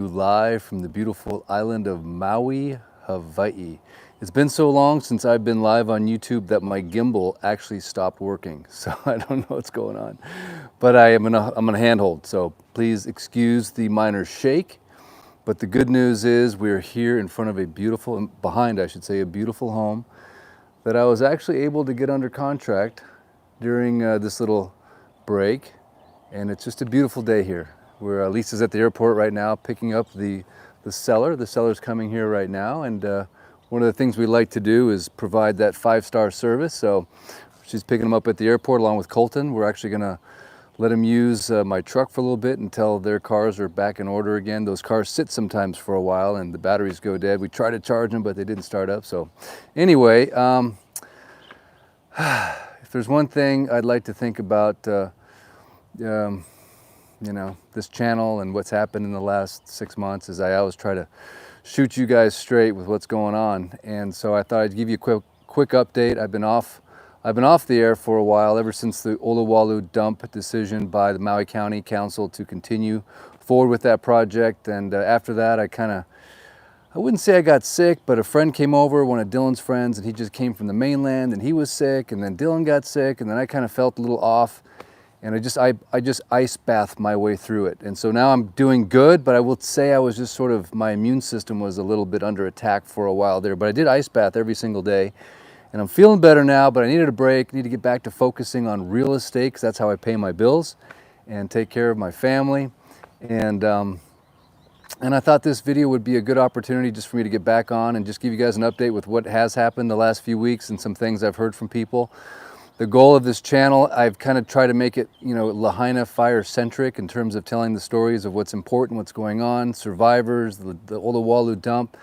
Live from the beautiful island of Maui, Hawaii. It's been so long since I've been live on YouTube that my gimbal actually stopped working, so I don't know what's going on. But I'm gonna handhold, so please excuse the minor shake. But the good news is we're here in front of a beautiful, behind I should say, a beautiful home that I was actually able to get under contract during this little break, and it's just a beautiful day here. Lisa's at the airport right now picking up the seller. The seller's coming here right now, and one of the things we like to do is provide that 5-star service. So she's picking them up at the airport along with Colton. We're actually gonna let them use my truck for a little bit until their cars are back in order again. Those cars sit sometimes for a while and the batteries go dead. We try to charge them, but they didn't start up. So anyway, if there's one thing I'd like to think about, you know, this channel and what's happened in the last 6 months is I always try to shoot you guys straight with what's going on. And so I thought I'd give you a quick update. I've been off the air for a while, ever since the Oluwalu dump decision by the Maui County Council to continue forward with that project. And after that, I wouldn't say I got sick, but a friend came over, one of Dylan's friends, and he just came from the mainland and he was sick, and then Dylan got sick, and then I kind of felt a little off. And I just ice bathed my way through it. And so now I'm doing good, but I will say I was just sort of, my immune system was a little bit under attack for a while there, but I did ice bath every single day. And I'm feeling better now, but I needed a break, need to get back to focusing on real estate, because that's how I pay my bills and take care of my family. And I thought this video would be a good opportunity just for me to get back on and just give you guys an update with what has happened the last few weeks and some things I've heard from people. The goal of this channel, I've kind of tried to make it, you know, Lahaina fire centric in terms of telling the stories of what's important, what's going on, survivors, the Oluwalu dump.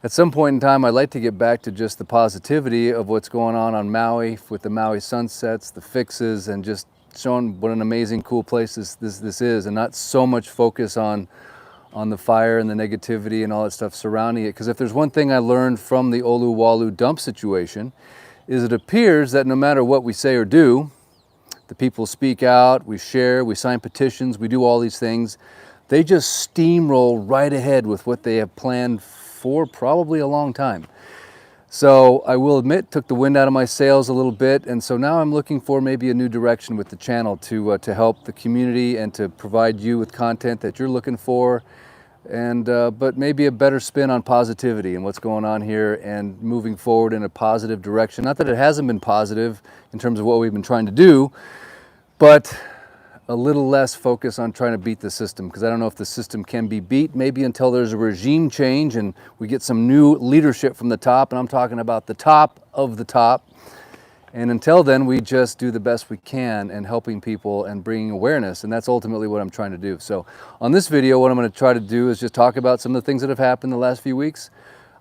At some point in time, I'd like to get back to just the positivity of what's going on Maui with the Maui sunsets, the fixes, and just showing what an amazing, cool place this is, and not so much focus on the fire and the negativity and all that stuff surrounding it. Because if there's one thing I learned from the Oluwalu dump situation, is it appears that no matter what we say or do, the people speak out, we share, we sign petitions, we do all these things, they just steamroll right ahead with what they have planned for probably a long time. So I will admit, took the wind out of my sails a little bit, and so now I'm looking for maybe a new direction with the channel to help the community and to provide you with content that you're looking for, and but maybe a better spin on positivity and what's going on here and moving forward in a positive direction. Not that it hasn't been positive in terms of what we've been trying to do, but a little less focus on trying to beat the system, because I don't know if the system can be beat, maybe until there's a regime change and we get some new leadership from the top, and I'm talking about the top of the top. And until then, we just do the best we can in helping people and bringing awareness, and that's ultimately what I'm trying to do. So on this video, what I'm going to try to do is just talk about some of the things that have happened the last few weeks.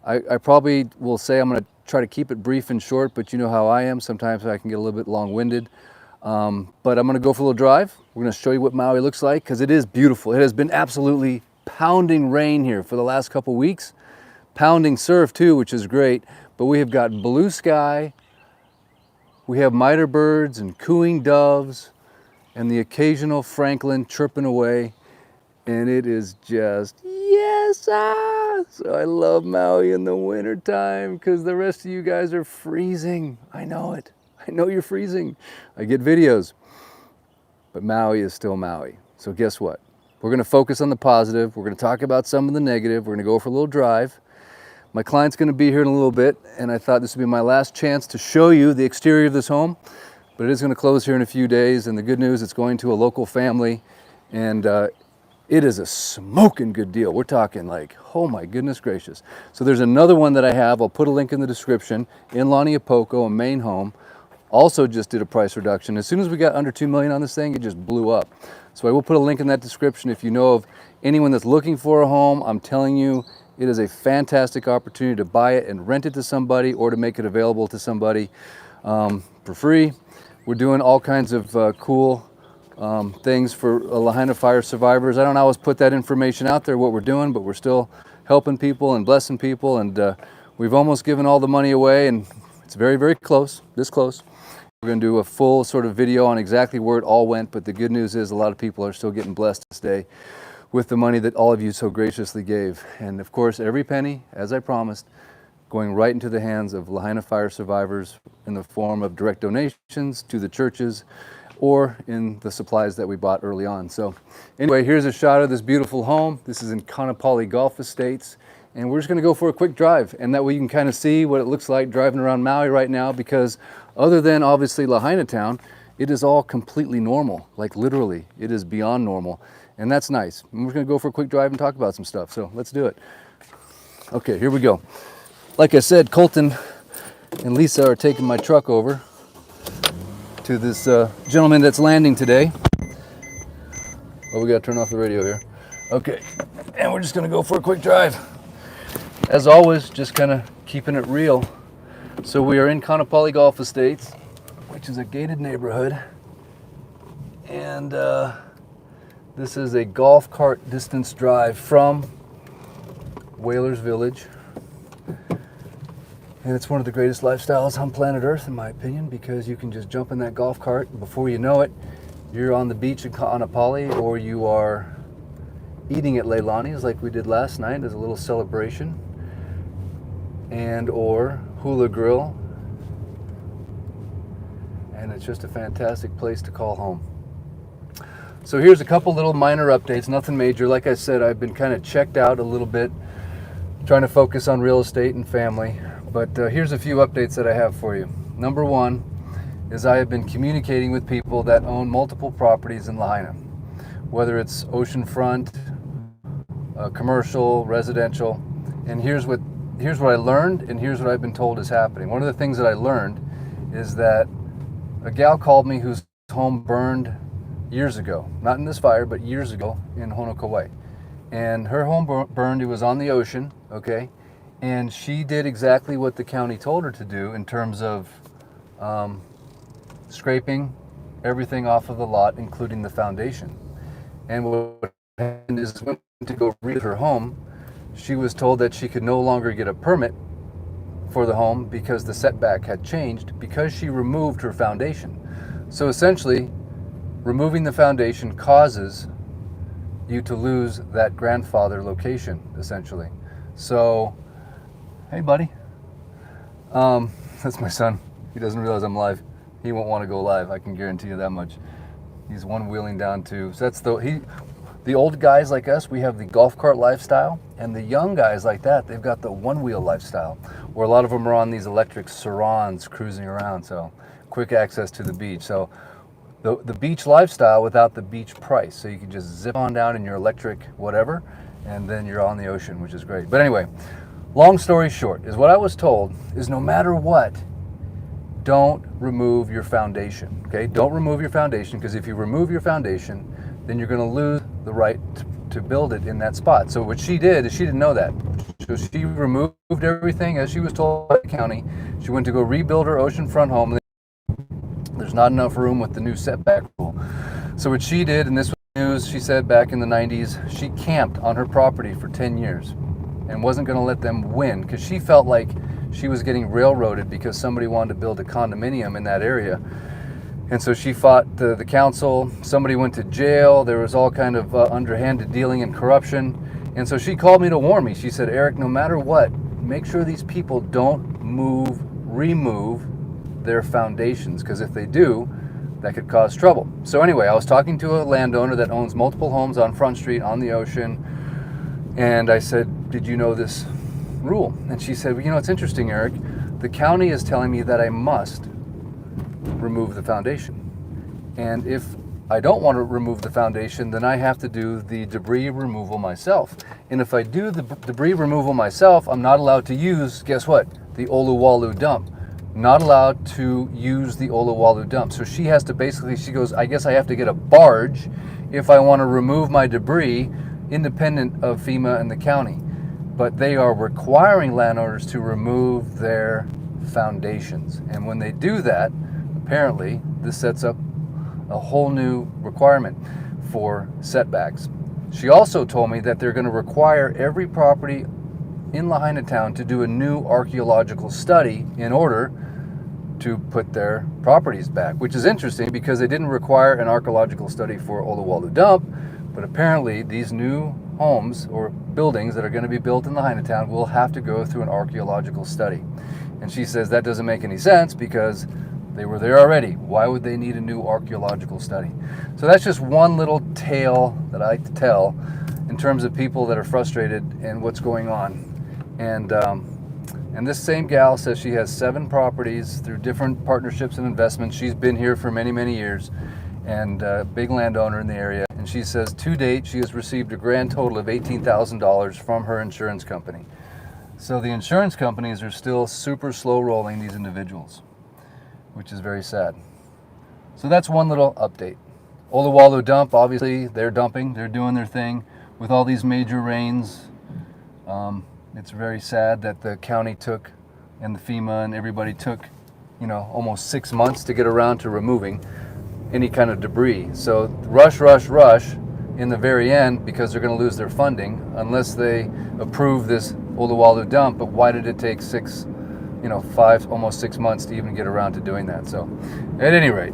I probably will say I'm going to try to keep it brief and short, but you know how I am. Sometimes I can get a little bit long-winded. But I'm going to go for a little drive. We're going to show you what Maui looks like, because it is beautiful. It has been absolutely pounding rain here for the last couple weeks. Pounding surf too, which is great. But we have got blue sky. We have miter birds and cooing doves and the occasional francolin chirping away, and it is just, yes, ah! So I love Maui in the winter time, because the rest of you guys are freezing. I know it. I know you're freezing. I get videos, but Maui is still Maui. So guess what? We're going to focus on the positive. We're going to talk about some of the negative. We're going to go for a little drive. My client's going to be here in a little bit, and I thought this would be my last chance to show you the exterior of this home, but it is going to close here in a few days, and the good news, it's going to a local family, and it is a smoking good deal. We're talking like, oh my goodness gracious. So there's another one that I have. I'll put a link in the description, in Laniapoko, a main home. Also just did a price reduction. As soon as we got under $2 million on this thing, it just blew up. So I will put a link in that description. If you know of anyone that's looking for a home, I'm telling you, it is a fantastic opportunity to buy it and rent it to somebody, or to make it available to somebody for free. We're doing all kinds of cool things for Lahaina fire survivors. I don't always put that information out there, what we're doing, but we're still helping people and blessing people. And we've almost given all the money away, and it's very, very close, this close. We're going to do a full sort of video on exactly where it all went, but the good news is a lot of people are still getting blessed this day with the money that all of you so graciously gave. And of course, every penny, as I promised, going right into the hands of Lahaina fire survivors in the form of direct donations to the churches or in the supplies that we bought early on. So anyway, here's a shot of this beautiful home. This is in Kaanapali Golf Estates. And we're just gonna go for a quick drive. And that way you can kind of see what it looks like driving around Maui right now, because other than obviously Lahaina town, it is all completely normal. Like literally, it is beyond normal. And that's nice. And we're gonna go for a quick drive and talk about some stuff. So let's do it. Okay, here we go. Like I said, Colton and Lisa are taking my truck over to this gentleman that's landing today. Oh, we gotta turn off the radio here. Okay, and we're just gonna go for a quick drive. As always, just kind of keeping it real. So we are in Kaanapali Golf Estates, which is a gated neighborhood. And this is a golf cart distance drive from Whalers Village. And it's one of the greatest lifestyles on planet Earth, in my opinion, because you can just jump in that golf cart and before you know it, you're on the beach in Kaanapali, or you are eating at Leilani's like we did last night as a little celebration, and or Hula Grill. And it's just a fantastic place to call home. So here's a couple little minor updates, nothing major. Like I said, I've been kind of checked out a little bit, trying to focus on real estate and family. But here's a few updates that I have for you. Number one is I have been communicating with people that own multiple properties in Lahaina, whether it's oceanfront, commercial, residential. And here's what I learned, and here's what I've been told is happening. One of the things that I learned is that a gal called me whose home burned years ago, not in this fire, but years ago in Honokawai. And her home burned, it was on the ocean, okay? And she did exactly what the county told her to do in terms of scraping everything off of the lot, including the foundation. And what happened is when to go read her home, she was told that she could no longer get a permit for the home because the setback had changed because she removed her foundation. So essentially, removing the foundation causes you to lose that grandfather location, essentially. So, hey buddy, that's my son. He doesn't realize I'm live. He won't want to go live, I can guarantee you that much. He's one wheeling down to, so that's the old guys like us, we have the golf cart lifestyle, and the young guys like that, they've got the one wheel lifestyle, where a lot of them are on these electric Sarons cruising around, so quick access to the beach. So the beach lifestyle without the beach price. So you can just zip on down in your electric whatever, and then you're on the ocean, which is great. But anyway, long story short, is what I was told is no matter what, don't remove your foundation, okay? Don't remove your foundation, because if you remove your foundation, then you're gonna lose the right to build it in that spot. So what she did is she didn't know that. So she removed everything as she was told by the county. She went to go rebuild her oceanfront home. There's not enough room with the new setback rule. So what she did, and this was news, she said back in the 90s, she camped on her property for 10 years and wasn't gonna let them win because she felt like she was getting railroaded because somebody wanted to build a condominium in that area. And so she fought the council, somebody went to jail, there was all kind of underhanded dealing and corruption. And so she called me to warn me. She said, Eric, no matter what, make sure these people don't remove their foundations, because if they do, that could cause trouble. So anyway, I was talking to a landowner that owns multiple homes on Front Street on the ocean, and I said, did you know this rule? And she said, well, you know, it's interesting, Eric, the county is telling me that I must remove the foundation. And if I don't want to remove the foundation, then I have to do the debris removal myself. And if I do the debris removal myself, I'm not allowed to use, guess what? The Oluwalu dump. Not allowed to use the Oluwalu dump. So she has to basically, she goes, I guess I have to get a barge if I want to remove my debris independent of FEMA and the county. But they are requiring landowners to remove their foundations. And when they do that, apparently this sets up a whole new requirement for setbacks. She also told me that they're going to require every property in Lahaina town to do a new archaeological study in order to put their properties back, which is interesting because they didn't require an archaeological study for Oluwalu dump, But apparently these new homes or buildings that are going to be built in Lahaina town will have to go through an archaeological study. And she says that doesn't make any sense because they were there already. Why would they need a new archaeological study? So that's just one little tale that I like to tell in terms of people that are frustrated and what's going on. And this same gal says she has 7 properties through different partnerships and investments. She's been here for many, many years and a big landowner in the area. And she says to date, she has received a grand total of $18,000 from her insurance company. So the insurance companies are still super slow rolling these individuals, which is very sad. So that's one little update. Olowalu dump, obviously they're dumping, they're doing their thing with all these major rains. It's very sad that the county took, and the FEMA and everybody took, almost 6 months to get around to removing any kind of debris. So rush in the very end because they're going to lose their funding unless they approve this Olowalu dump. But why did it take 5, almost 6 months to even get around to doing that? So at any rate,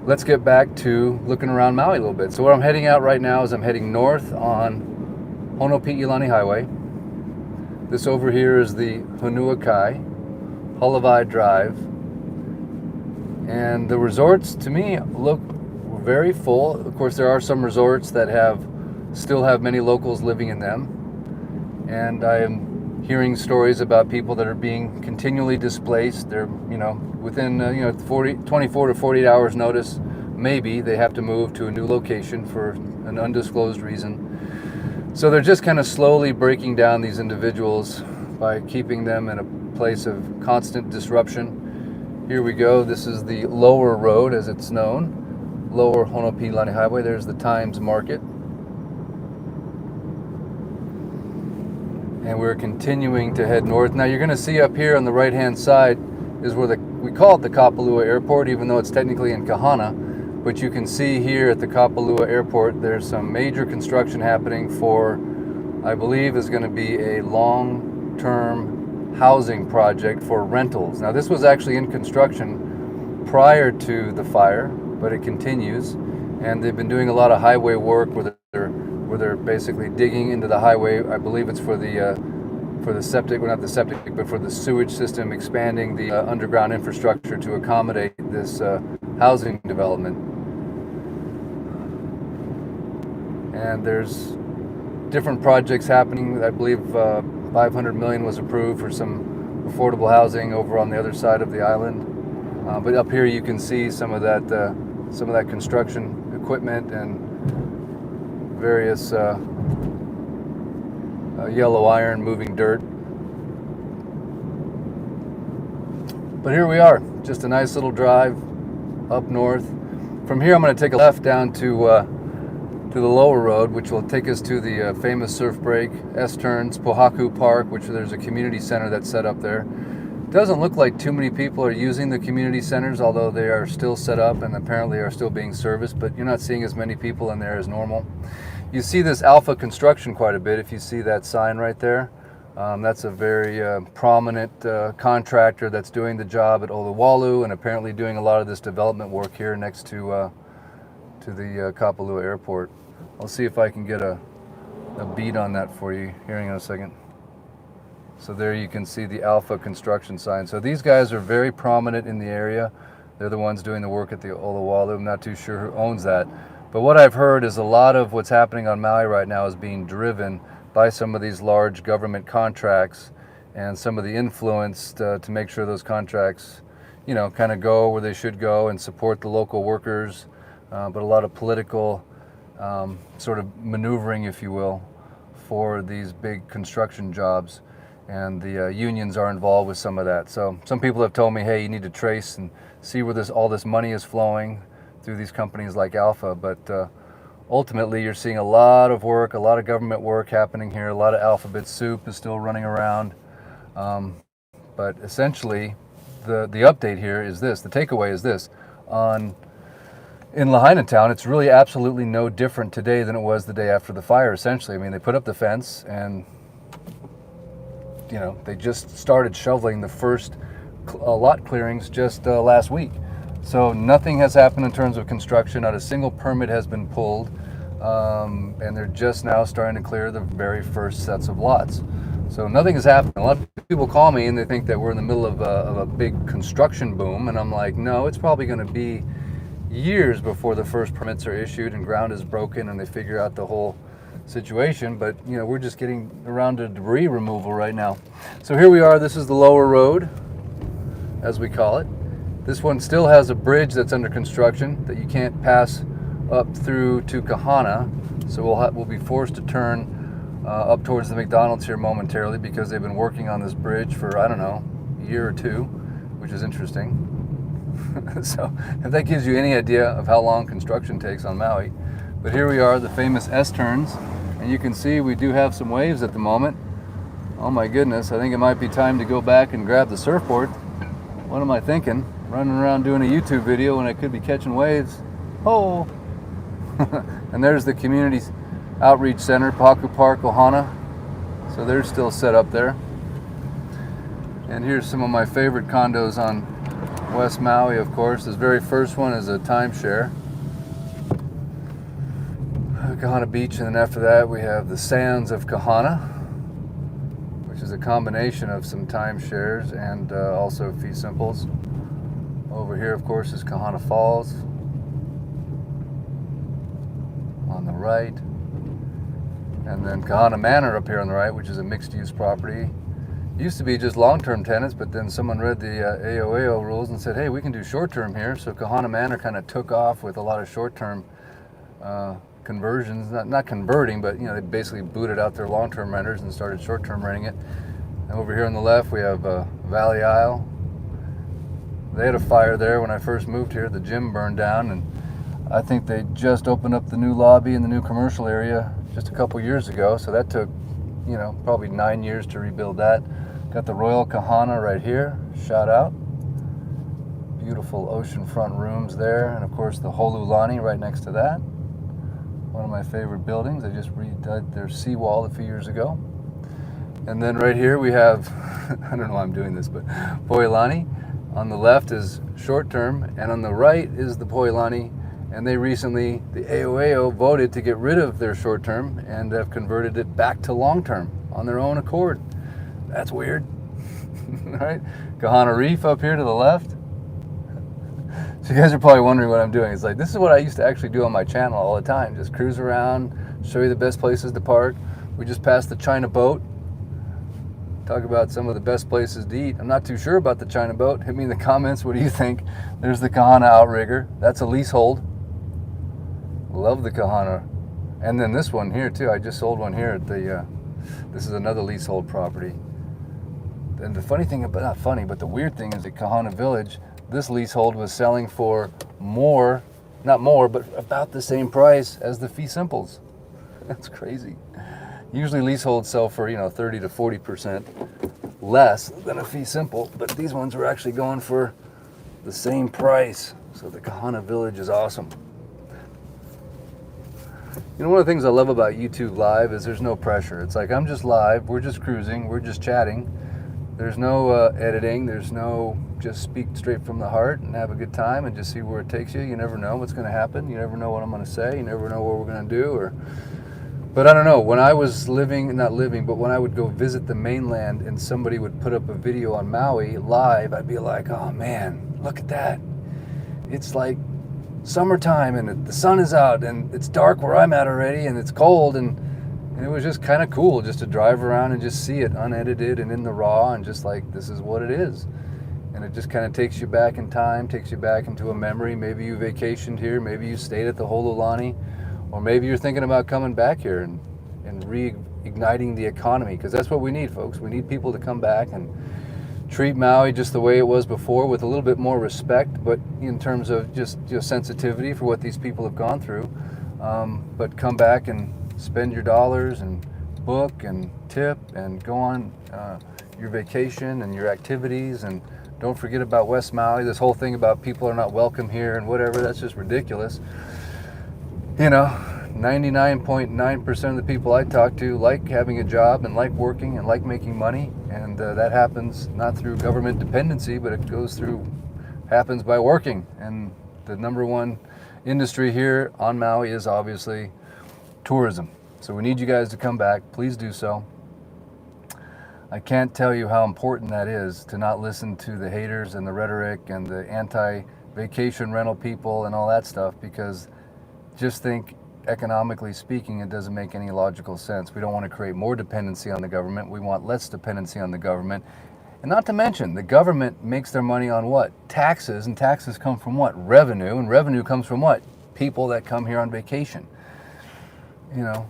let's get back to looking around Maui a little bit. So where I'm heading out right now is I'm heading north on Honopi'ilani Highway. This over here is the Honua Kai, Halavai Drive. And the resorts to me look very full. Of course, there are some resorts that still have many locals living in them. And I am hearing stories about people that are being continually displaced. They're, within 24 to 48 hours notice, maybe they have to move to a new location for an undisclosed reason. So they're just kind of slowly breaking down these individuals by keeping them in a place of constant disruption. Here we go. This is the lower road, as it's known, lower Honopi'ilani Highway. There's the Times Market. And we're continuing to head north. Now you're going to see up here on the right-hand side is where we call it the Kapalua Airport, even though it's technically in Kahana. But you can see here at the Kapalua Airport, there's some major construction happening for, I believe, is going to be a long-term housing project for rentals. Now this was actually in construction prior to the fire, but it continues. And they've been doing a lot of highway work where they're basically digging into the highway. I believe it's for the septic, well, not the septic, but for the sewage system, expanding the underground infrastructure to accommodate this housing development. And there's different projects happening. I believe $500 million was approved for some affordable housing over on the other side of the island. But up here you can see some of that construction equipment and various yellow iron moving dirt. But here we are, just a nice little drive up north. From here I'm going to take a left down to the lower road, which will take us to the famous surf break, S-Turns, Pohaku Park, which there's a community center that's set up there. It doesn't look like too many people are using the community centers, although they are still set up and apparently are still being serviced, but you're not seeing as many people in there as normal. You see this Alpha Construction quite a bit if you see that sign right there. That's a very prominent contractor that's doing the job at Olowalu and apparently doing a lot of this development work here next to the Kapalua Airport. I'll see if I can get a beat on that for you. Hang on a second. So there you can see the Alpha Construction sign. So these guys are very prominent in the area. They're the ones doing the work at the Olowalu. I'm not too sure who owns that. But what I've heard is a lot of what's happening on Maui right now is being driven by some of these large government contracts and some of the influence to make sure those contracts, kind of go where they should go and support the local workers. But a lot of political sort of maneuvering, if you will, for these big construction jobs. And the unions are involved with some of that. So some people have told me, hey, you need to trace and see where all this money is flowing through these companies like Alpha. But ultimately, you're seeing a lot of work, a lot of government work happening here. A lot of alphabet soup is still running around. But essentially, the update here is this. The takeaway is this. In Lahaina town, it's really absolutely no different today than it was the day after the fire, essentially. I mean, they put up the fence and, they just started shoveling the first lot clearings just last week. So nothing has happened in terms of construction. Not a single permit has been pulled. And they're just now starting to clear the very first sets of lots. So nothing has happened. A lot of people call me and they think that we're in the middle of a big construction boom. And I'm like, no, it's probably going to be years before the first permits are issued and ground is broken and they figure out the whole situation. But you know, we're just getting around to debris removal right now. So here we are. This is the lower road, as we call it. This one still has a bridge that's under construction that you can't pass up through to Kahana. So we'll be forced to turn up towards the McDonald's here momentarily because they've been working on this bridge for, I don't know, a year or two, which is interesting. So if that gives you any idea of how long construction takes on Maui. But here we are, the famous S-turns, and you can see we do have some waves at the moment. Oh my goodness, I think it might be time to go back and grab the surfboard. What am I thinking? Running around doing a YouTube video when I could be catching waves. Oh! And there's the community outreach center, Paku Park, Ohana. So they're still set up there. And here's some of my favorite condos on West Maui, of course. This very first one is a timeshare. Kahana Beach, and then after that we have the Sands of Kahana, which is a combination of some timeshares and also fee simples. Over here, of course, is Kahana Falls on the right. And then Kahana Manor up here on the right, which is a mixed-use property. It used to be just long-term tenants, but then someone read the AOAO rules and said, hey, we can do short-term here. So Kahana Manor kind of took off with a lot of short-term conversions. Not converting, but you know, they basically booted out their long-term renters and started short-term renting it. And over here on the left, we have Valley Isle. They had a fire there when I first moved here. The gym burned down, and I think they just opened up the new lobby in the new commercial area just a couple years ago. So that took, you know, probably 9 years to rebuild that. Got the Royal Kahana right here. Shout out. Beautiful oceanfront rooms there. And of course the Holulani right next to that. One of my favorite buildings. They just redid their seawall a few years ago. And then right here we have, I don't know why I'm doing this, but Poilani. On the left is short term, and on the right is the Poilani. And they recently, the AOAO, voted to get rid of their short term and have converted it back to long term on their own accord. That's weird. All right, Kahana Reef up here to the left. So you guys are probably wondering what I'm doing. It's like, this is what I used to actually do on my channel all the time. Just cruise around, show you the best places to park. We just passed the China boat. Talk about some of the best places to eat. I'm not too sure about the China boat. Hit me in the comments. What do you think? There's the Kahana Outrigger. That's a leasehold. Love the Kahana. And then this one here too. I just sold one here at the, this is another leasehold property. And the funny thing, but not funny, but the weird thing is at Kahana Village, this leasehold was selling for more, not more, but about the same price as the fee simples. That's crazy. Usually leaseholds sell for, you know, 30 to 40% less than a fee simple, but these ones were actually going for the same price. So the Kahana Village is awesome. You know, one of the things I love about YouTube Live is there's no pressure. It's like I'm just live, we're just cruising, we're just chatting. There's no editing, there's no just speak straight from the heart and have a good time and just see where it takes you. You never know what's going to happen. You never know what I'm going to say. You never know what we're going to do. But I don't know, when I was not living, but when I would go visit the mainland and somebody would put up a video on Maui live, I'd be like, oh man, look at that. It's like summertime and the sun is out and it's dark where I'm at already and it's cold and it was just kind of cool just to drive around and just see it unedited and in the raw and just like, this is what it is. And it just kind of takes you back in time, takes you back into a memory. Maybe you vacationed here, maybe you stayed at the Holulani, or maybe you're thinking about coming back here and reigniting the economy, because that's what we need, folks. We need people to come back and treat Maui just the way it was before, with a little bit more respect, but in terms of just sensitivity for what these people have gone through. But come back and spend your dollars and book and tip and go on your vacation and your activities, and don't forget about West Maui. This whole thing about people are not welcome here and whatever, that's just ridiculous. You know, 99.9% of the people I talk to like having a job and like working and like making money, and that happens not through government dependency, but it goes through happens by working. And the number one industry here on Maui is obviously tourism. So we need you guys to come back. Please do so. I can't tell you how important that is, to not listen to the haters and the rhetoric and the anti-vacation rental people and all that stuff, because just think, economically speaking, it doesn't make any logical sense. We don't want to create more dependency on the government. We want less dependency on the government. And not to mention, the government makes their money on what? Taxes, and taxes come from what? Revenue, and revenue comes from what? People that come here on vacation. You know,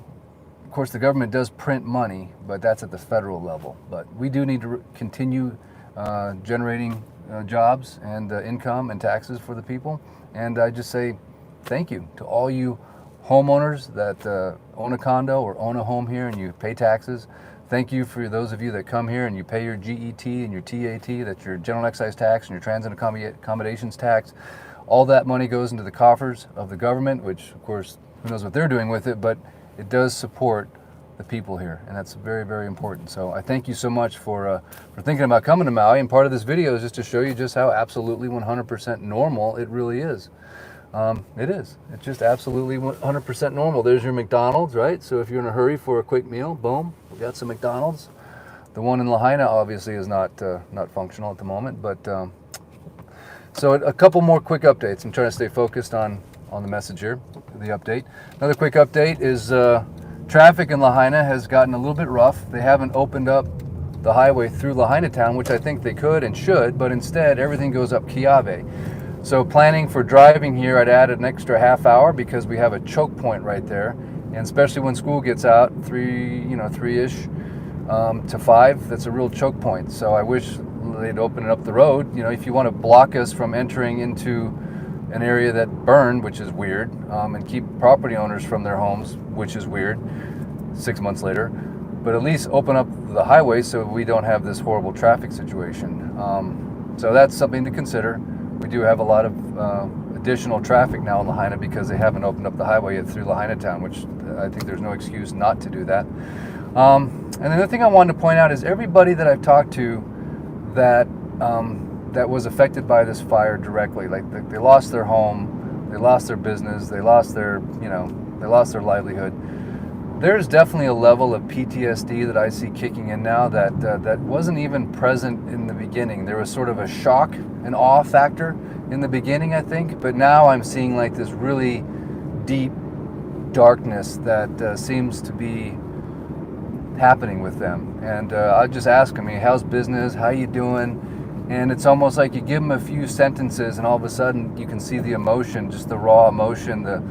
of course, the government does print money, but that's at the federal level. But we do need to continue generating jobs and income and taxes for the people. And I just say thank you to all you homeowners that own a condo or own a home here and you pay taxes. Thank you for those of you that come here and you pay your GET and your TAT, that's your general excise tax and your transit accommodations tax. All that money goes into the coffers of the government, which of course, who knows what they're doing with it, but it does support the people here, and that's very, very important. So I thank you so much for thinking about coming to Maui, and part of this video is just to show you just how absolutely 100% normal it really is. It is. It's just absolutely 100% normal. There's your McDonald's, right? So if you're in a hurry for a quick meal, boom, we got some McDonald's. The one in Lahaina obviously is not functional at the moment, but so a couple more quick updates. I'm trying to stay focused on the message here, the update. Another quick update is traffic in Lahaina has gotten a little bit rough. They haven't opened up the highway through Lahaina town, which I think they could and should, but instead everything goes up Kiave. So planning for driving here, I'd add an extra half hour because we have a choke point right there. And especially when school gets out, 3-ish to 5, that's a real choke point. So I wish they'd open it up the road. You know, if you want to block us from entering into an area that burned, which is weird, and keep property owners from their homes, which is weird, 6 months later, but at least open up the highway so we don't have this horrible traffic situation. So that's something to consider. We do have a lot of additional traffic now in Lahaina because they haven't opened up the highway yet through Lahaina town, which I think there's no excuse not to do that. And the other thing I wanted to point out is everybody that I've talked to that that was affected by this fire directly, like they lost their home, they lost their business, they lost their, they lost their livelihood. There's definitely a level of PTSD that I see kicking in now that wasn't even present in the beginning. There was sort of a shock and awe factor in the beginning, I think, but now I'm seeing like this really deep darkness that seems to be happening with them. And I just ask them, how's business? How you doing? And it's almost like you give them a few sentences and all of a sudden you can see the emotion, just the raw emotion, the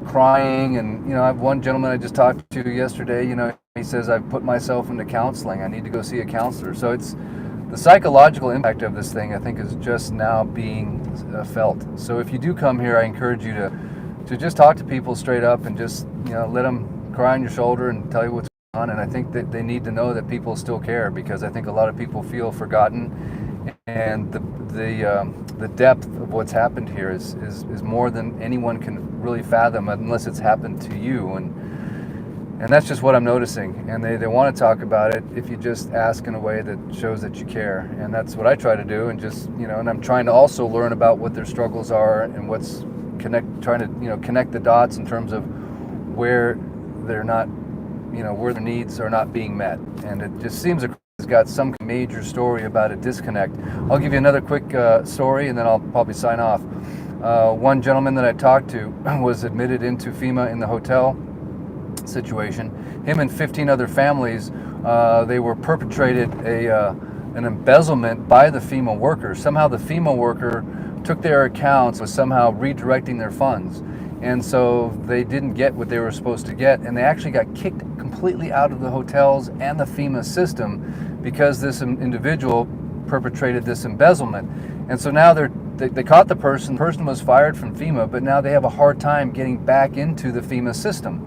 crying. And I have one gentleman I just talked to yesterday, he says, I've put myself into counseling. I need to go see a counselor. So it's the psychological impact of this thing, I think, is just now being felt. So if you do come here, I encourage you to just talk to people straight up and just let them cry on your shoulder and tell you what's going on. And I think that they need to know that people still care, because I think a lot of people feel forgotten, and the depth of what's happened here is more than anyone can really fathom unless it's happened to you. And that's just what I'm noticing. And they want to talk about it if you just ask in a way that shows that you care. And that's what I try to do. And just, and I'm trying to also learn about what their struggles are and what's trying to, connect the dots in terms of where they're not, where their needs are not being met. And it just seems like it's got some major story about a disconnect. I'll give you another quick story and then I'll probably sign off. One gentleman that I talked to was admitted into FEMA in the hotel situation. Him and 15 other families, they were perpetrated an embezzlement by the FEMA workers. Somehow the FEMA worker took their accounts, was somehow redirecting their funds. And so they didn't get what they were supposed to get, and they actually got kicked completely out of the hotels and the FEMA system because this individual perpetrated this embezzlement. And so now they caught the person was fired from FEMA, but now they have a hard time getting back into the FEMA system.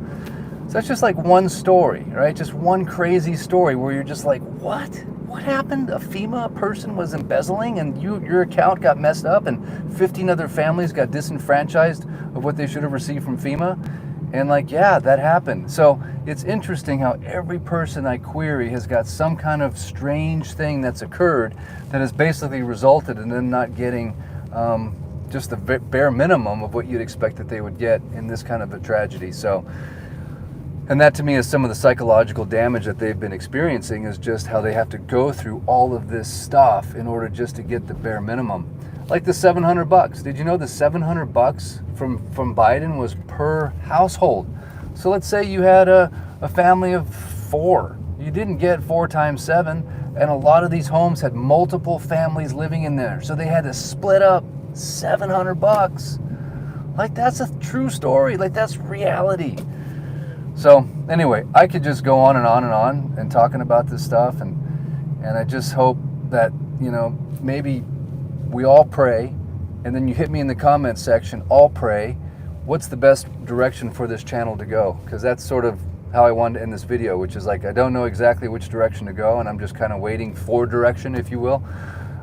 So that's just like one story, right? Just one crazy story where you're just like, what? What happened? A FEMA person was embezzling and your account got messed up and 15 other families got disenfranchised of what they should have received from FEMA. And like, yeah, that happened. So it's interesting how every person I query has got some kind of strange thing that's occurred that has basically resulted in them not getting just the bare minimum of what you'd expect that they would get in this kind of a tragedy. So, and that to me is some of the psychological damage that they've been experiencing, is just how they have to go through all of this stuff in order just to get the bare minimum. Like the $700. Did you know the $700 from Biden was per household? So let's say you had a family of 4. You didn't get 4 times 7, and a lot of these homes had multiple families living in there. So they had to split up $700. Like, that's a true story. Like, that's reality. So anyway, I could just go on and on and on and talking about this stuff, and I just hope that, you know, maybe we all pray, and then you hit me in the comments section, all pray, what's the best direction for this channel to go? Because that's sort of how I wanted to end this video, which is like, I don't know exactly which direction to go, and I'm just kind of waiting for direction, if you will,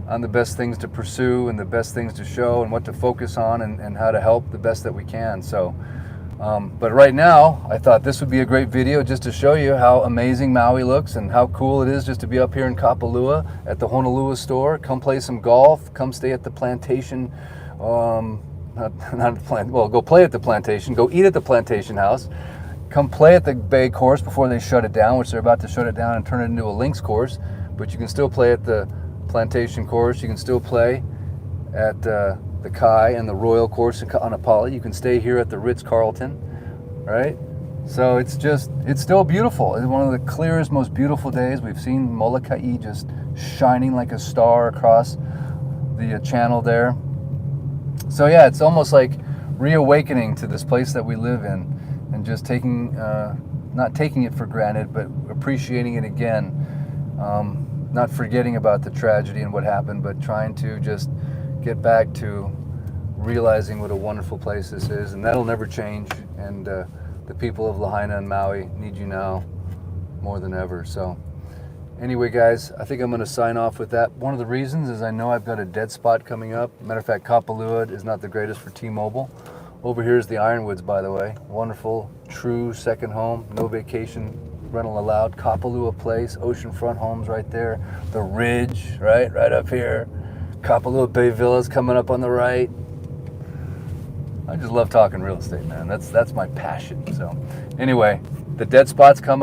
on the best things to pursue and the best things to show and what to focus on, and how to help the best that we can. So, but right now, I thought this would be a great video just to show you how amazing Maui looks and how cool it is just to be up here in Kapalua at the Honolulu store. Come play some golf, come stay at the plantation, well, go play at the plantation, go eat at the plantation house, come play at the Bay course before they shut it down, which they're about to shut it down and turn it into a links course, but you can still play at the plantation course, you can still play at the Kai and the Royal course in Kaanapali. You can stay here at the Ritz-Carlton, right? So it's still beautiful. It's one of the clearest, most beautiful days. We've seen Molokai just shining like a star across the channel there. So yeah, it's almost like reawakening to this place that we live in, and just taking, not taking it for granted, but appreciating it again. Not forgetting about the tragedy and what happened, but trying to just get back to realizing what a wonderful place this is, and that'll never change. And the people of Lahaina and Maui need you now more than ever. So anyway, guys, I think I'm going to sign off with that. One of the reasons is I know I've got a dead spot coming up. Matter of fact, Kapalua is not the greatest for T-Mobile. Over here is the Ironwoods, by the way. Wonderful, true second home, no vacation rental allowed. Kapalua Place, oceanfront homes right there. The Ridge, right up here. Kapalua Bay Villas coming up on the right. I just love talking real estate, man. That's my passion. So anyway, the dead spot's coming.